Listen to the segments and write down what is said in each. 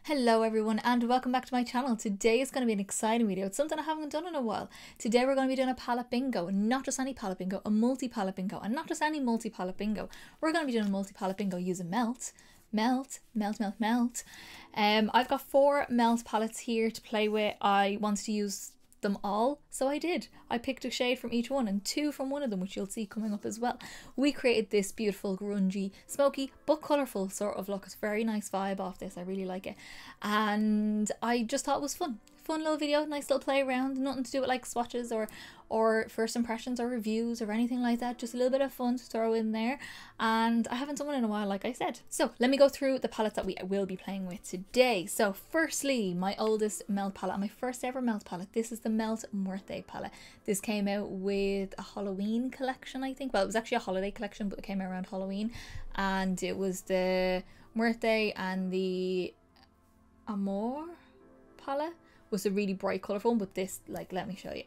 Hello everyone and welcome back to my channel. Today is going to be an exciting video. It's something I haven't done in a while. Today we're going to be doing a palette bingo, not just any palette bingo, a multi-palette bingo, and not just any multi-palette bingo. We're going to be doing a multi-palette bingo using Melt. I've got 4 Melt palettes here to play with. I wanted to use them all, so I did. I picked a shade from each one and 2 from one of them, which you'll see coming up as well. We created this beautiful grungy, smoky but colourful sort of look. It's a very nice vibe off this. I really like it, and I just thought it was fun little video, nice little play around. Nothing to do with like swatches or first impressions or reviews or anything like that, just a little bit of fun to throw in there, and I haven't done one in a while, like I said. So let me go through the palettes that we will be playing with today. So firstly, my oldest Melt palette, my first ever Melt palette. This is the Melt Muerte palette. This came out with a Halloween collection, I think. Well, it was actually a holiday collection, but it came out around Halloween, and it was the Muerte and the Amor palette was a really bright colourful one, but this, like, let me show you.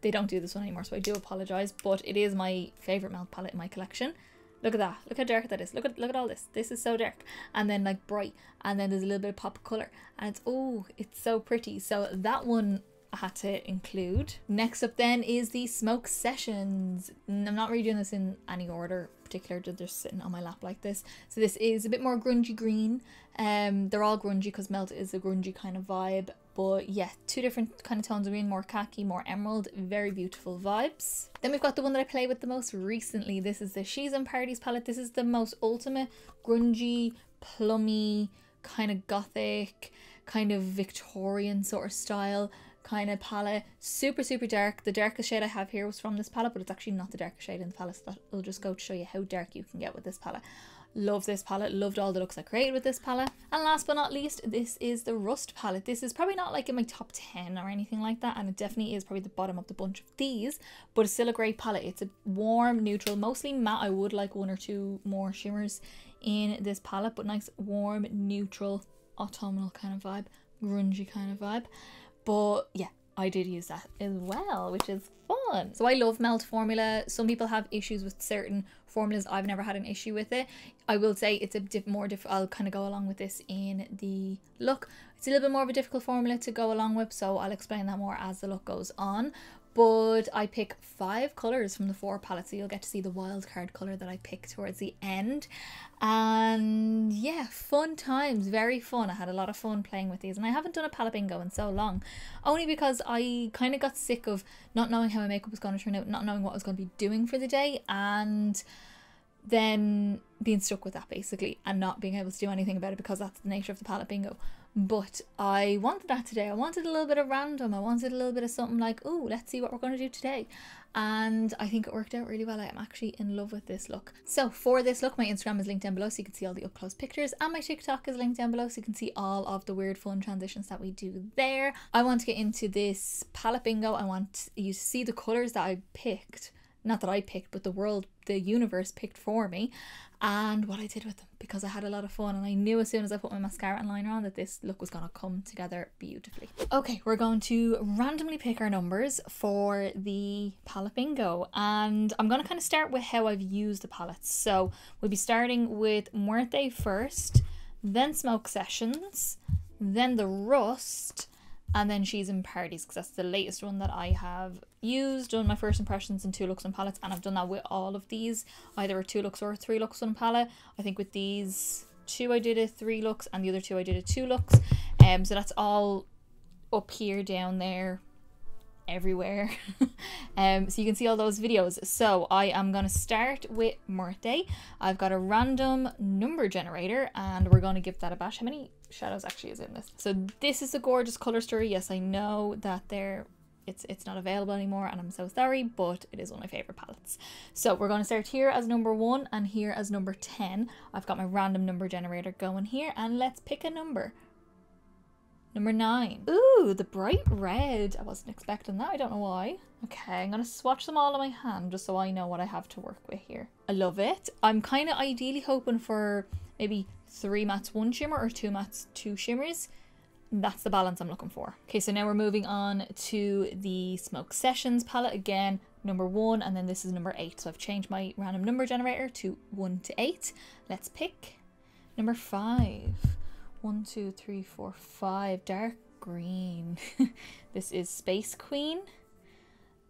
They don't do this one anymore, so I do apologise, but it is my favourite Melt palette in my collection. Look at that. Look how dark that is. Look at all this. This is so dark. And then like bright. And then there's a little bit of pop of colour. And it's, oh, it's so pretty. So that one I had to include. Next up then is the Smoke Sessions. I'm not really doing this in any order particular, they're just sitting on my lap like this. So this is a bit more grungy green. They're all grungy because Melt is a grungy kind of vibe. But yeah, 2 different kind of tones of green, more khaki, more emerald, very beautiful vibes. Then we've got the one that I played with the most recently. This is the She's in Parties palette. This is the most ultimate grungy, plummy, kind of gothic, kind of Victorian sort of style kind of palette. Super dark. The darkest shade I have here was from this palette, but it's actually not the darkest shade in the palette, so that'll just go to show you how dark you can get with this palette. Love this palette, loved all the looks I created with this palette. And last but not least, this is the Rust palette. This is probably not like in my top 10 or anything like that, and it definitely is probably the bottom of the bunch of these, but it's still a great palette. It's a warm neutral, mostly matte. I would like 1 or 2 more shimmers in this palette, but nice warm neutral autumnal kind of vibe, grungy kind of vibe. But yeah, I did use that as well, which is fun. So I love Melt formula. Some people have issues with certain formulas. I've never had an issue with it. I will say it's a more difficult. I'll kind of go along with this in the look. It's a little bit more of a difficult formula to go along with, so I'll explain that more as the look goes on. But I pick 5 colours from the 4 palettes, so you'll get to see the wild card colour that I picked towards the end. And yeah, fun times, very fun. I had a lot of fun playing with these, and I haven't done a palette bingo in so long, only because I kind of got sick of not knowing how my makeup was going to turn out, not knowing what I was going to be doing for the day, and then being stuck with that basically and not being able to do anything about it, because that's the nature of the palette bingo. But I wanted that today. I wanted a little bit of random. I wanted a little bit of something like, oh, let's see what we're going to do today. And I think it worked out really well. I am actually in love with this look. So for this look, my Instagram is linked down below so you can see all the up close pictures, and my TikTok is linked down below so you can see all of the weird fun transitions that we do there. I want to get into this palette bingo. I want you to see the colours that I picked. Not that I picked, but the universe picked for me, and what I did with them, because I had a lot of fun, and I knew as soon as I put my mascara and liner on that this look was going to come together beautifully. Okay, we're going to randomly pick our numbers for the palette bingo, and I'm going to kind of start with how I've used the palettes. So we'll be starting with Muerte first, then Smoke Sessions, then the Rust, and then She's in Parties, because that's the latest one that I have used, done my first impressions in 2 looks and palettes, and I've done that with all of these, either a 2 looks or a 3 looks on palette. I think with these 2 I did a 3 looks, and the other 2 I did a 2 looks. So that's all up here, down there, everywhere. So you can see all those videos. So I am going to start with Muerte. I've got a random number generator, and we're going to give that a bash. How many shadows actually is in this? So this is a gorgeous color story. Yes, I know that it's not available anymore, and I'm so sorry, but it is one of my favorite palettes. So we're going to start here as number 1 and here as number 10. I've got my random number generator going here, and let's pick a number. Number 9. Ooh, the bright red. I wasn't expecting that. I don't know why. Okay, I'm going to swatch them all on my hand just so I know what I have to work with here. I love it. I'm kind of ideally hoping for maybe 3 mattes, 1 shimmer, or 2 mattes, 2 shimmers. That's the balance I'm looking for. Okay, so now we're moving on to the Smoke Sessions palette. Again, number 1, and then this is number 8. So I've changed my random number generator to 1 to 8. Let's pick number 5. 1, 2, 3, 4, 5. Dark green. This is Space Queen.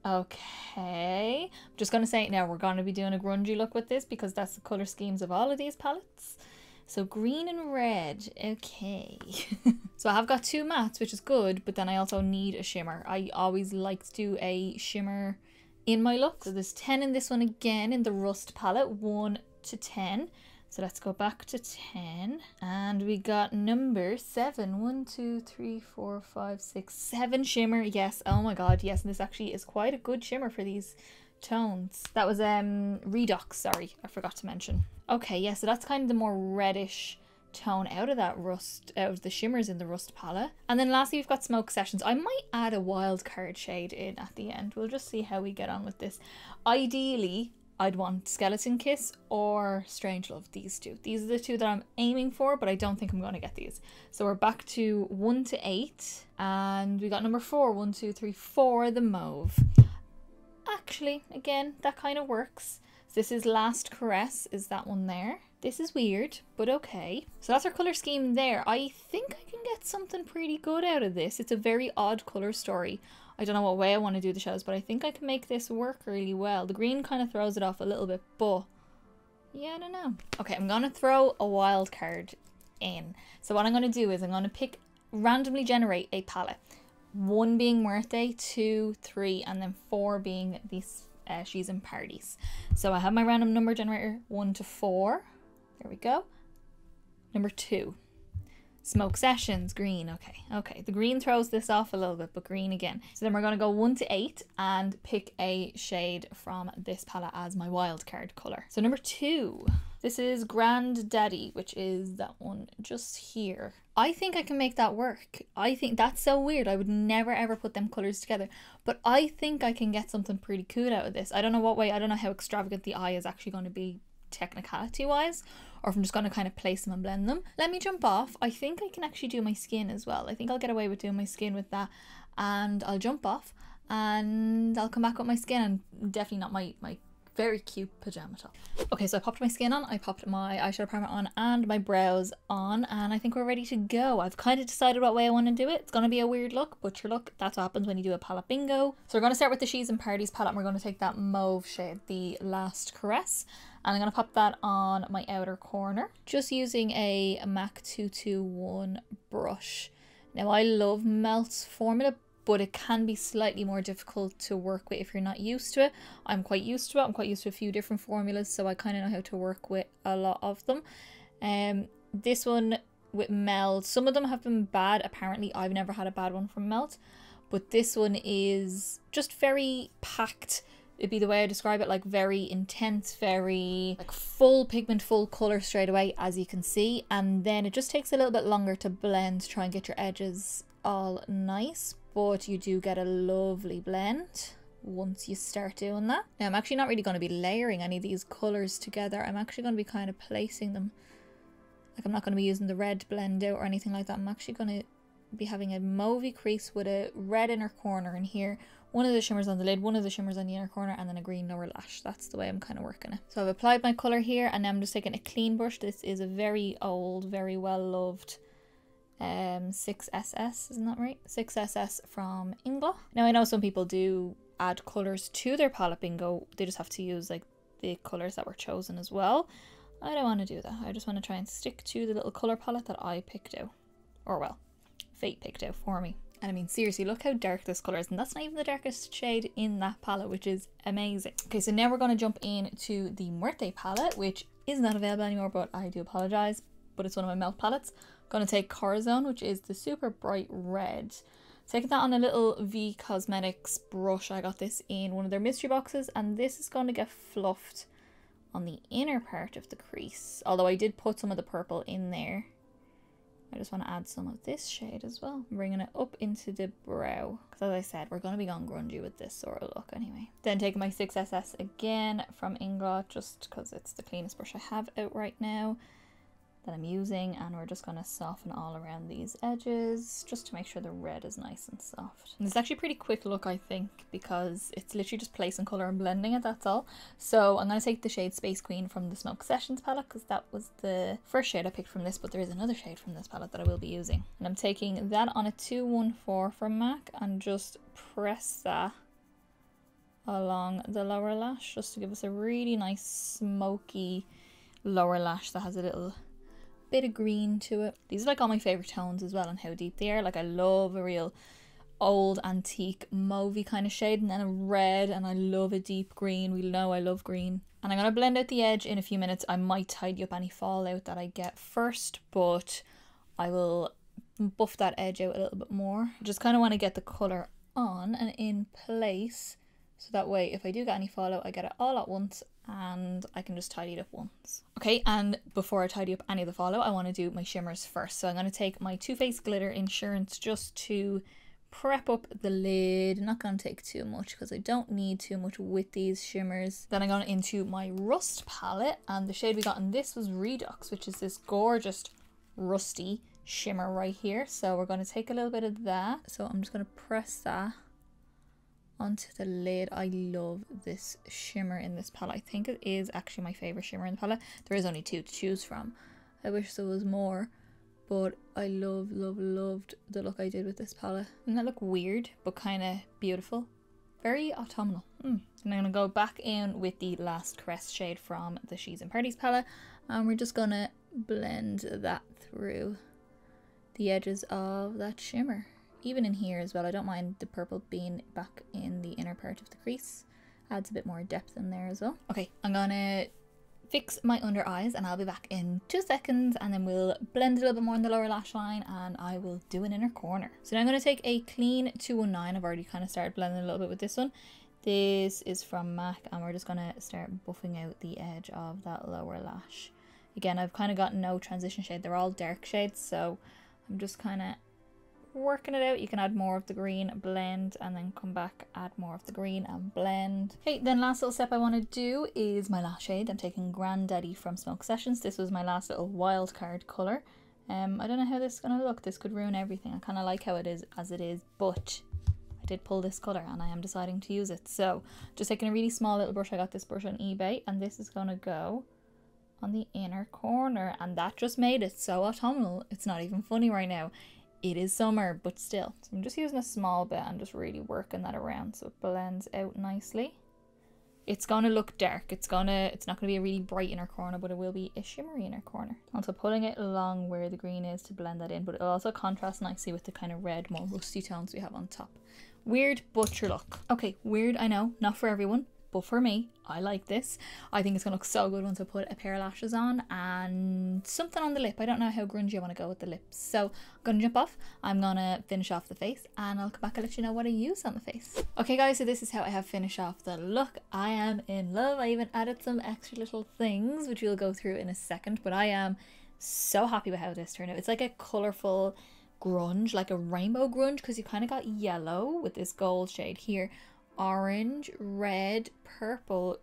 Okay. I'm just going to say now we're going to be doing a grungy look with this because that's the colour schemes of all of these palettes. So green and red. Okay. So I have got 2 mattes, which is good, but then I also need a shimmer. I always like to do a shimmer in my look. So there's 10 in this one again in the Rust palette, 1 to 10. So let's go back to 10. And we got number 7. 1, 2, 3, 4, 5, 6, 7 shimmer. Yes. Oh my god, yes. And this actually is quite a good shimmer for these tones. That was Redox, sorry, I forgot to mention. Okay, yeah, so that's kind of the more reddish tone out of that Rust, out of the shimmers in the Rust palette. And then lastly, we've got Smoke Sessions. I might add a wild card shade in at the end. We'll just see how we get on with this. Ideally, I'd want Skeleton Kiss or Strangelove, these two. These are the two that I'm aiming for, but I don't think I'm going to get these. So we're back to 1 to 8, and we got number 4. 1, 2, 3, 4, the mauve. Actually, again, that kind of works. So this is Last Caress, is that one there. This is weird, but okay. So that's our colour scheme there. I think I can get something pretty good out of this. It's a very odd colour story. I don't know what way I want to do the shadows, but I think I can make this work really well. The green kind of throws it off a little bit, but yeah, I don't know. Okay, I'm going to throw a wild card in. So what I'm going to do is I'm going to randomly generate a palette. 1 being Muerte, 2, 3, and then 4 being these She's in Parties. So I have my random number generator, 1 to 4. There we go. Number 2. Smoke Sessions, green. Okay. The green throws this off a little bit, but green again. So then we're going to go 1 to 8 and pick a shade from this palette as my wild card colour. So number 2. This is Granddaddy, which is that one just here. I think I can make that work. I think that's so weird. I would never ever put them colours together. But I think I can get something pretty cool out of this. I don't know what way, I don't know how extravagant the eye is actually going to be technicality wise, or if I'm just going to kind of place them and blend them. Let me jump off. I think I can actually do my skin as well. I think I'll get away with doing my skin with that, and I'll jump off and I'll come back with my skin, and definitely not my very cute pajama top. Okay, so I popped my skin on, I popped my eyeshadow primer on and my brows on, and I think we're ready to go. I've kind of decided what way I want to do it. It's going to be a weird look, butcher look. That's what happens when you do a palette bingo. So we're going to start with the She's in Parties palette, and we're going to take that mauve shade, the Last Caress, and I'm going to pop that on my outer corner, just using a MAC 221 brush. Now I love Melt's formula, but it can be slightly more difficult to work with if you're not used to it. I'm quite used to it. I'm quite used to a few different formulas, so I kind of know how to work with a lot of them. This one with Melt, some of them have been bad. Apparently, I've never had a bad one from Melt, but this one is just very packed. It'd be the way I describe it, like very intense, very like full pigment, full color straight away, as you can see. And then it just takes a little bit longer to blend, to try and get your edges all nice. But you do get a lovely blend once you start doing that. Now I'm actually not really going to be layering any of these colours together. I'm actually going to be kind of placing them. Like I'm not going to be using the red blend out or anything like that. I'm actually going to be having a mauvey crease with a red inner corner in here. One of the shimmers on the lid, one of the shimmers on the inner corner, and then a green lower lash. That's the way I'm kind of working it. So I've applied my colour here, and now I'm just taking a clean brush. This is a very old, very well loved 6SS, isn't that right? 6SS from Ingla. Now I know some people do add colours to their palette bingo. They just have to use like the colours that were chosen as well. I don't want to do that. I just want to try and stick to the little colour palette that I picked out. Or well, fate picked out for me. And I mean, seriously, look how dark this colour is. And that's not even the darkest shade in that palette, which is amazing. Okay, so now we're going to jump into the Muerte palette, which is not available anymore, but I do apologise. But it's one of my Melt palettes. Going to take Corazon, which is the super bright red. Taking that on a little V Cosmetics brush. I got this in one of their mystery boxes, and this is going to get fluffed on the inner part of the crease. Although I did put some of the purple in there. I just want to add some of this shade as well. I'm bringing it up into the brow. Because as I said, we're going to be going grungy with this sort of look anyway. Then taking my 6SS again from Inglot, just because it's the cleanest brush I have out right now. that I'm using, and we're just going to soften all around these edges just to make sure the red is nice and soft. And it's actually a pretty quick look, I think, because it's literally just placing colour and blending it, that's all. So I'm going to take the shade Space Queen from the Smoke Sessions palette, because that was the first shade I picked from this, but there is another shade from this palette that I will be using. And I'm taking that on a 214 from MAC and just press that along the lower lash just to give us a really nice smoky lower lash that has a little bit of green to it. These are like all my favorite tones as well and how deep they are. Like I love a real old antique mauvey kind of shade, and then a red, and I love a deep green. We know I love green. And I'm going to blend out the edge in a few minutes. I might tidy up any fallout that I get first, but I will buff that edge out a little bit more. I just kind of want to get the colour on and in place, so that way if I do get any fallout I get it all at once and I can just tidy it up once. Okay, and before I tidy up any of the fallout I want to do my shimmers first. So I'm going to take my Too Faced Glitter Insurance just to prep up the lid. I'm not going to take too much because I don't need too much with these shimmers. Then I'm going into my Rust palette, and the shade we got in this was Redux, which is this gorgeous rusty shimmer right here. So we're going to take a little bit of that. So I'm just going to press that onto the lid. I love this shimmer in this palette. I think it is actually my favorite shimmer in the palette. There is only 2 to choose from. I wish there was more, but I loved the look I did with this palette. Doesn't that look weird but kind of beautiful? Very autumnal. And I'm going to go back in with the last Caress shade from the She's in Parties palette, and we're just going to blend that through the edges of that shimmer. Even in here as well, I don't mind the purple being back in the inner part of the crease. Adds a bit more depth in there as well. Okay, I'm gonna fix my under eyes and I'll be back in 2 seconds, and then we'll blend a little bit more in the lower lash line and I will do an inner corner. So now I'm gonna take a clean 219. I've already kind of started blending a little bit with this one. This is from MAC, and we're just gonna start buffing out the edge of that lower lash. Again, I've kind of got no transition shade. They're all dark shades, so I'm just kind of working it out. You can add more of the green, blend, and then come back, add more of the green and blend. Okay, then last little step I want to do is my last shade. I'm taking Granddaddy from Smoke Sessions. This was my last little wild card colour. I don't know how this is going to look. This could ruin everything. I kind of like how it is as it is, but I did pull this colour and I am deciding to use it. So just taking a really small little brush. I got this brush on eBay, and this is going to go on the inner corner, and that just made it so autumnal. It's not even funny right now. It is summer, but still. So I'm just using a small bit and just really working that around so it blends out nicely. It's gonna look dark. It's not gonna be a really bright inner corner, but it will be a shimmery inner corner. Also pulling it along where the green is to blend that in, but it'll also contrast nicely with the kind of red, more rusty tones we have on top. Weird, but your look. Okay, weird, I know, not for everyone. But for me, I like this. I think it's going to look so good once I put a pair of lashes on and something on the lip. I don't know how grungy I want to go with the lips. So I'm going to jump off. I'm going to finish off the face and I'll come back and let you know what I use on the face. Okay guys, so this is how I have finished off the look. I am in love. I even added some extra little things, which we'll go through in a second. But I am so happy with how this turned out. It's like a colourful grunge, like a rainbow grunge, because you kind of got yellow with this gold shade here. Orange, red, purple,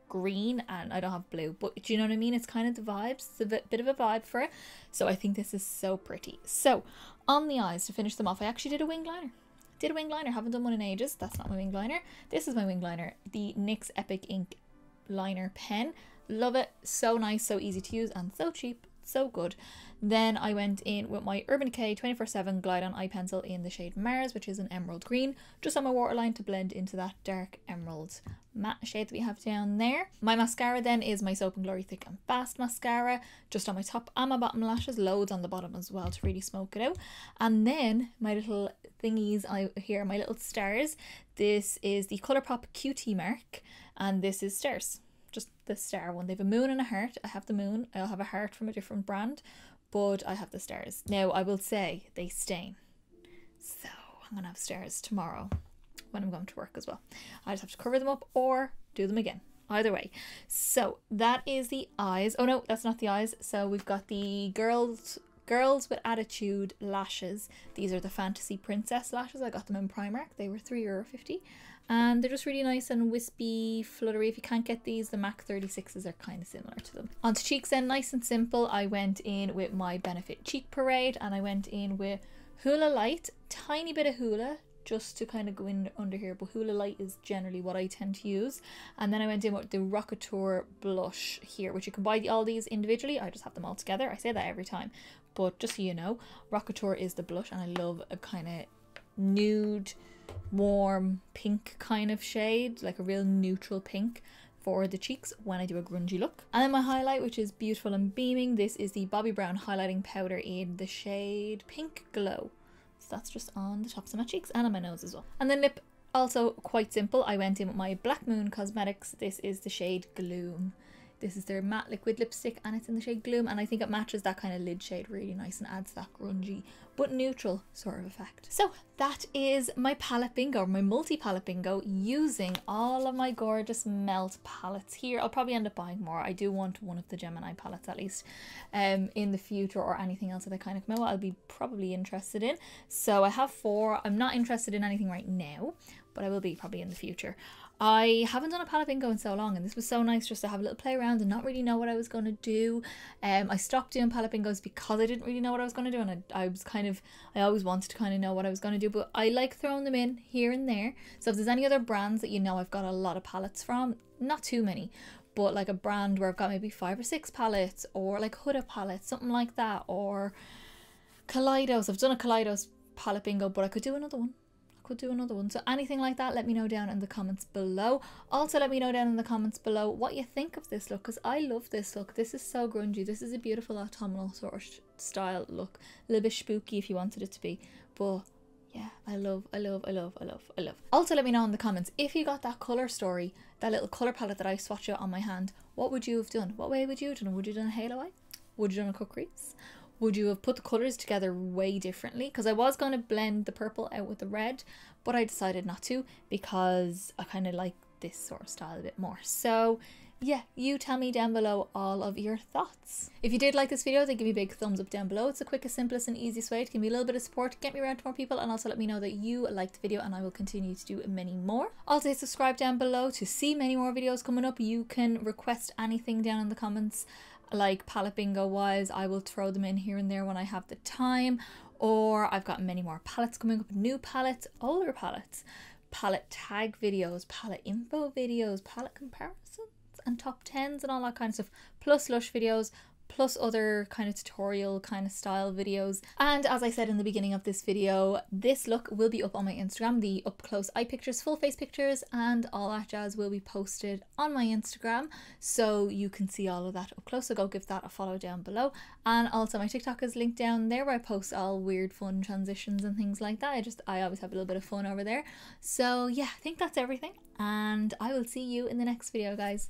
green, and I don't have blue, but do you know what I mean? It's kind of the vibes. It's a bit of a vibe for it. So I think this is so pretty. So on the eyes, to finish them off, I actually did a wing liner. Haven't done one in ages. That's not my wing liner. This is my wing liner, the NYX Epic Ink liner pen. Love it. So nice, so easy to use, and so cheap. So good. Then I went in with my Urban Decay 24/7 Glide On Eye Pencil in the shade Mars, which is an emerald green, just on my waterline to blend into that dark emerald matte shade that we have down there. My mascara then is my Soap & Glory Thick and Fast mascara, just on my top and my bottom lashes, loads on the bottom as well to really smoke it out. And then my little thingies here, my little stars. This is the Colourpop QT mark, and this is stars. Just the star one. They have a moon and a heart. I have the moon. I'll have a heart from a different brand, but I have the stars. Now I will say they stain, so I'm gonna have stars tomorrow when I'm going to work as well. I just have to cover them up or do them again. Either way. So that is the eyes. Oh no, that's not the eyes. So we've got the girls Girls with Attitude lashes. These are the Fantasy Princess lashes. I got them in Primark. They were €3.50. And they're just really nice and wispy, fluttery. If you can't get these, the MAC 36s are kind of similar to them. Onto cheeks then, nice and simple. I went in with my Benefit Cheek Parade, and I went in with Hoola Light, tiny bit of Hoola, just to kind of go in under here, but Hoola Light is generally what I tend to use. And then I went in with the Rockateur blush here, which you can buy all these individually. I just have them all together. I say that every time, but just so you know, Rockateur is the blush, and I love a kind of nude, warm pink kind of shade, like a real neutral pink for the cheeks when I do a grungy look. And then my highlight, which is Beautiful and Beaming. This is the Bobbi Brown highlighting powder in the shade Pink Glow. So that's just on the tops of my cheeks and on my nose as well. And then lip, also quite simple. I went in with my Black Moon Cosmetics. This is the shade Gloom. This is their matte liquid lipstick, and it's in the shade Gloom, and I think it matches that kind of lid shade really nice and adds that grungy but neutral sort of effect. So that is my palette bingo, my multi-palette bingo, using all of my gorgeous Melt palettes here. I'll probably end up buying more. I do want one of the Gemini palettes at least in the future, or anything else that they kind of come out I'll be probably interested in. So I have 4. I'm not interested in anything right now, but I will be probably in the future. I haven't done a palette bingo in so long, and this was so nice just to have a little play around and not really know what I was going to do. I stopped doing palette bingos because I didn't really know what I was going to do, and I always wanted to kind of know what I was going to do, but I like throwing them in here and there. So if there's any other brands that you know I've got a lot of palettes from, not too many, but like a brand where I've got maybe 5 or 6 palettes, or like Huda palettes, something like that, or Kaleidos. I've done a Kaleidos palette bingo, but I could do another one. So anything like that, let me know down in the comments below. Also let me know down in the comments below what you think of this look, because I love this look. This is so grungy. This is a beautiful autumnal sort of style look, a little bit spooky if you wanted it to be, but yeah, I love. Also let me know in the comments if you got that color story, that little color palette that I swatched out on my hand. What would you have done? What way would you have done? Would you have done a halo eye? Would you have done a cut crease? Would you have put the colours together way differently? Because I was going to blend the purple out with the red, but I decided not to because I kind of like this sort of style a bit more. So yeah, you tell me down below all of your thoughts. If you did like this video, then give me a big thumbs up down below. It's the quickest, simplest and easiest way to give me a little bit of support, get me around to more people, and also let me know that you liked the video, and I will continue to do many more. Also hit subscribe down below to see many more videos coming up. You can request anything down in the comments, like palette bingo wise. I will throw them in here and there when I have the time, or I've got many more palettes coming up, new palettes, older palettes, palette tag videos, palette info videos, palette comparisons and top 10s and all that kind of stuff, plus Lush videos, plus other kind of tutorial kind of style videos. And as I said in the beginning of this video, this look will be up on my Instagram. The up close eye pictures, full face pictures and all that jazz will be posted on my Instagram, so you can see all of that up close. So go give that a follow down below. And also my TikTok is linked down there, where I post all weird fun transitions and things like that. I always have a little bit of fun over there. So yeah, I think that's everything, and I will see you in the next video, guys.